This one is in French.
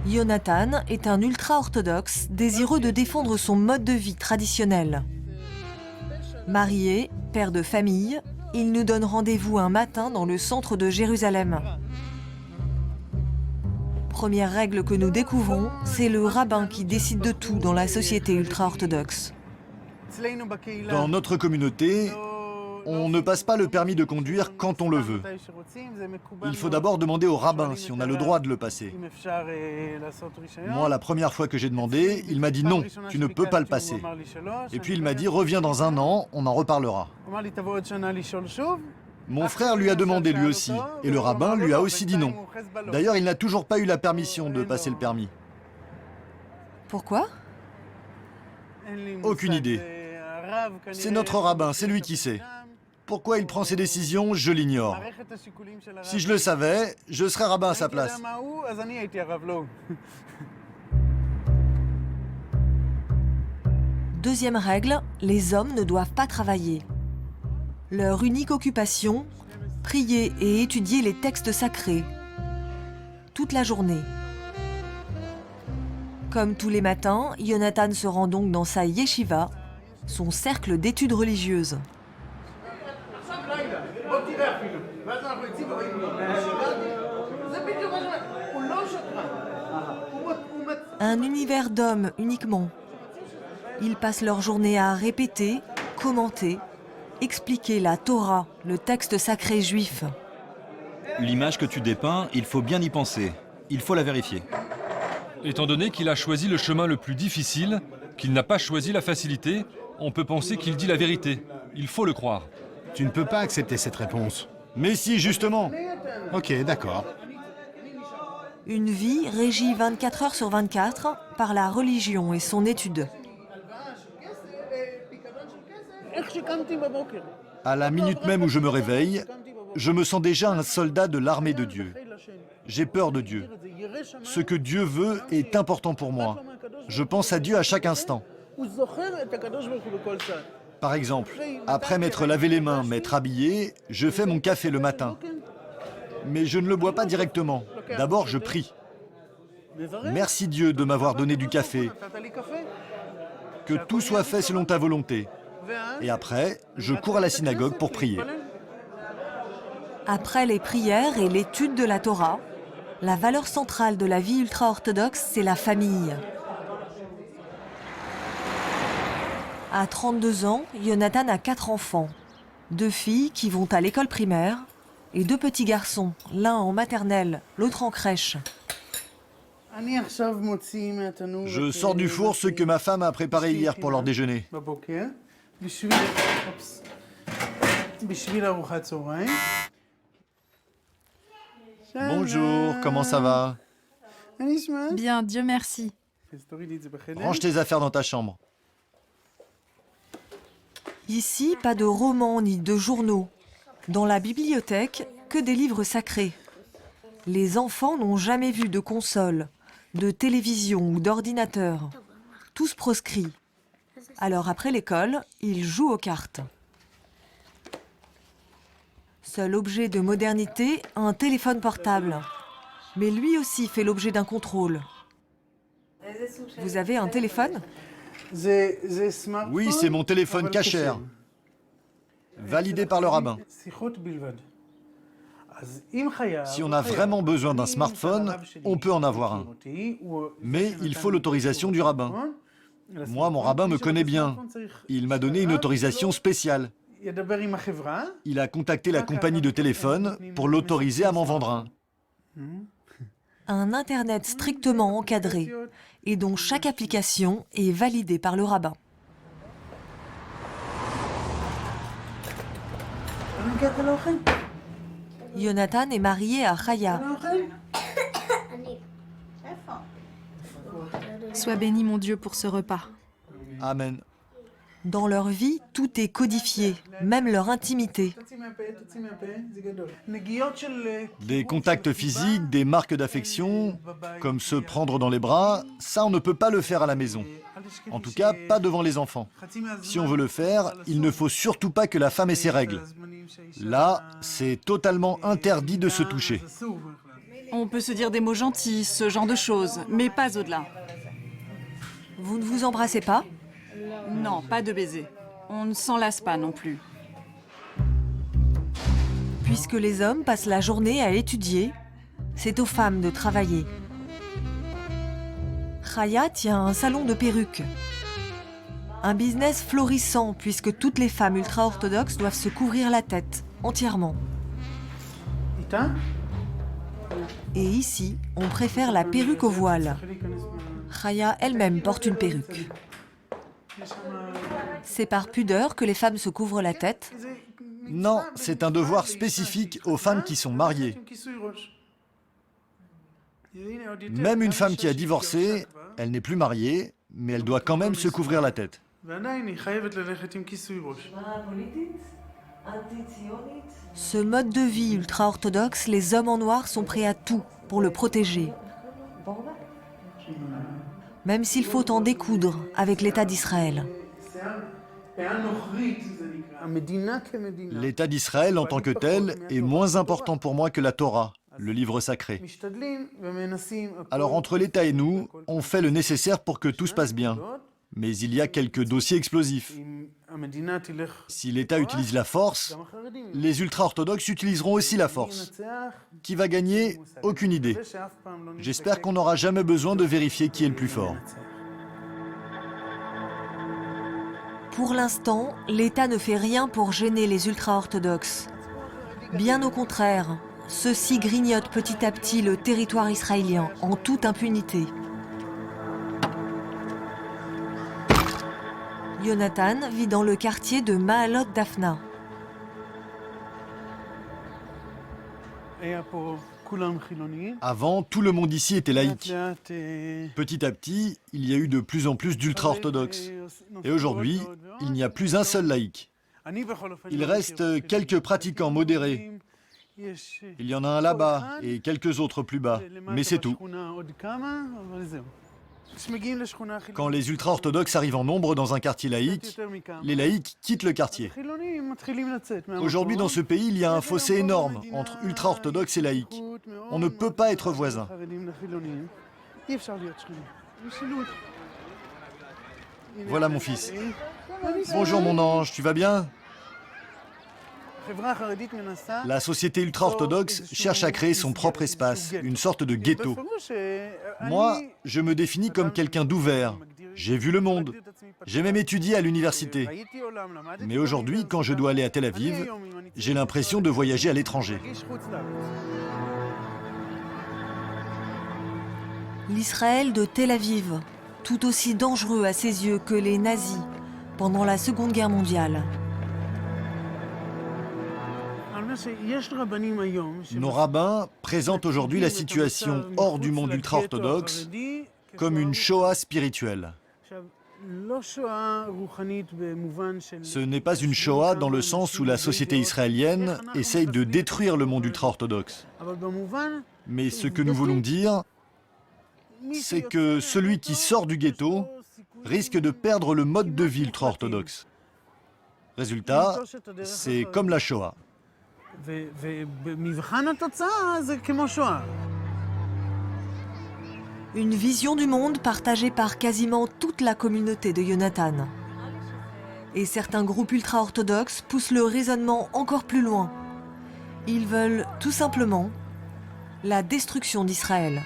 Yonatan est un ultra-orthodoxe désireux de défendre son mode de vie traditionnel. Marié, père de famille, il nous donne rendez-vous un matin dans le centre de Jérusalem. Première règle que nous découvrons, c'est le rabbin qui décide de tout dans la société ultra-orthodoxe. Dans notre communauté, on ne passe pas le permis de conduire quand on le veut. Il faut d'abord demander au rabbin si on a le droit de le passer. Moi, la première fois que j'ai demandé, il m'a dit non, tu ne peux pas le passer. Et puis il m'a dit reviens dans un an, on en reparlera. Mon frère lui a demandé lui aussi, et le rabbin lui a aussi dit non. D'ailleurs, il n'a toujours pas eu la permission de passer le permis. Pourquoi? Aucune idée. C'est notre rabbin, c'est lui qui sait. Pourquoi il prend ses décisions, je l'ignore. Si je le savais, je serais rabbin à sa place. Deuxième règle, les hommes ne doivent pas travailler. Leur unique occupation, prier et étudier les textes sacrés. Toute la journée. Comme tous les matins, Yonatan se rend donc dans sa yeshiva, son cercle d'études religieuses. Un univers d'hommes uniquement. Ils passent leur journée à répéter, commenter, expliquer la Torah, le texte sacré juif. L'image que tu dépeins, il faut bien y penser. Il faut la vérifier. Étant donné qu'il a choisi le chemin le plus difficile, qu'il n'a pas choisi la facilité, on peut penser qu'il dit la vérité. Il faut le croire. Tu ne peux pas accepter cette réponse. Mais si, justement. Ok, d'accord. Une vie régie 24 heures sur 24 par la religion et son étude. À la minute même où je me réveille, je me sens déjà un soldat de l'armée de Dieu. J'ai peur de Dieu. Ce que Dieu veut est important pour moi. Je pense à Dieu à chaque instant. Par exemple, après m'être lavé les mains, m'être habillé, je fais mon café le matin. Mais je ne le bois pas directement. D'abord, je prie. Merci Dieu de m'avoir donné du café. Que tout soit fait selon ta volonté. Et après, je cours à la synagogue pour prier. Après les prières et l'étude de la Torah, la valeur centrale de la vie ultra-orthodoxe, c'est la famille. À 32 ans, Yonatan a 4 enfants. 2 filles qui vont à l'école primaire et 2 petits garçons, l'un en maternelle, l'autre en crèche. Je sors du four ce que ma femme a préparé hier pour leur déjeuner. Bonjour, comment ça va? Bien, Dieu merci. Range tes affaires dans ta chambre. Ici, pas de romans ni de journaux. Dans la bibliothèque, que des livres sacrés. Les enfants n'ont jamais vu de console, de télévision ou d'ordinateur. Tous proscrits. Alors après l'école, ils jouent aux cartes. Seul objet de modernité, un téléphone portable. Mais lui aussi fait l'objet d'un contrôle. Vous avez un téléphone ? Oui, c'est mon téléphone cachère. Validé par le rabbin. Si on a vraiment besoin d'un smartphone, on peut en avoir un. Mais il faut l'autorisation du rabbin. Moi, mon rabbin me connaît bien. Il m'a donné une autorisation spéciale. Il a contacté la compagnie de téléphone pour l'autoriser à m'en vendre un. Un Internet strictement encadré et dont chaque application est validée par le rabbin. Yonatan est marié à Chaya. Sois béni, mon Dieu, pour ce repas. Amen. Dans leur vie, tout est codifié, même leur intimité. Des contacts physiques, des marques d'affection, comme se prendre dans les bras, ça on ne peut pas le faire à la maison. En tout cas, pas devant les enfants. Si on veut le faire, il ne faut surtout pas que la femme ait ses règles. Là, c'est totalement interdit de se toucher. On peut se dire des mots gentils, ce genre de choses, mais pas au-delà. Vous ne vous embrassez pas? Non, pas de baiser. On ne s'en lasse pas non plus. Puisque les hommes passent la journée à étudier, c'est aux femmes de travailler. Chaya tient un salon de perruques. Un business florissant puisque toutes les femmes ultra-orthodoxes doivent se couvrir la tête entièrement. Et ici, on préfère la perruque au voile. Chaya elle-même porte une perruque. C'est par pudeur que les femmes se couvrent la tête. Non, c'est un devoir spécifique aux femmes qui sont mariées. Même une femme qui a divorcé, elle n'est plus mariée, mais elle doit quand même se couvrir la tête. Ce mode de vie ultra-orthodoxe, les hommes en noir sont prêts à tout pour le protéger. Même s'il faut en découdre avec l'État d'Israël. L'État d'Israël en tant que tel est moins important pour moi que la Torah, le livre sacré. Alors entre l'État et nous, on fait le nécessaire pour que tout se passe bien. Mais il y a quelques dossiers explosifs. Si l'État utilise la force, les ultra-orthodoxes utiliseront aussi la force. Qui va gagner? Aucune idée. J'espère qu'on n'aura jamais besoin de vérifier qui est le plus fort. Pour l'instant, l'État ne fait rien pour gêner les ultra-orthodoxes. Bien au contraire, ceux-ci grignotent petit à petit le territoire israélien en toute impunité. Jonathan vit dans le quartier de Maalot Daphna. Avant, tout le monde ici était laïque. Petit à petit, il y a eu de plus en plus d'ultra-orthodoxes. Et aujourd'hui, il n'y a plus un seul laïc. Il reste quelques pratiquants modérés. Il y en a un là-bas et quelques autres plus bas. Mais c'est tout. Quand les ultra-orthodoxes arrivent en nombre dans un quartier laïque, les laïcs quittent le quartier. Aujourd'hui, dans ce pays, il y a un fossé énorme entre ultra-orthodoxes et laïcs. On ne peut pas être voisins. Voilà mon fils. Bonjour mon ange, tu vas bien? La société ultra-orthodoxe cherche à créer son propre espace, une sorte de ghetto. Moi, je me définis comme quelqu'un d'ouvert. J'ai vu le monde. J'ai même étudié à l'université. Mais aujourd'hui, quand je dois aller à Tel Aviv, j'ai l'impression de voyager à l'étranger. L'Israël de Tel Aviv, tout aussi dangereux à ses yeux que les nazis pendant la Seconde Guerre mondiale. Nos rabbins présentent aujourd'hui la situation hors du monde ultra-orthodoxe comme une Shoah spirituelle. Ce n'est pas une Shoah dans le sens où la société israélienne essaye de détruire le monde ultra-orthodoxe. Mais ce que nous voulons dire, c'est que celui qui sort du ghetto risque de perdre le mode de vie ultra-orthodoxe. Résultat, c'est comme la Shoah. Une vision du monde partagée par quasiment toute la communauté de Jonathan. Et certains groupes ultra-orthodoxes poussent le raisonnement encore plus loin. Ils veulent tout simplement la destruction d'Israël.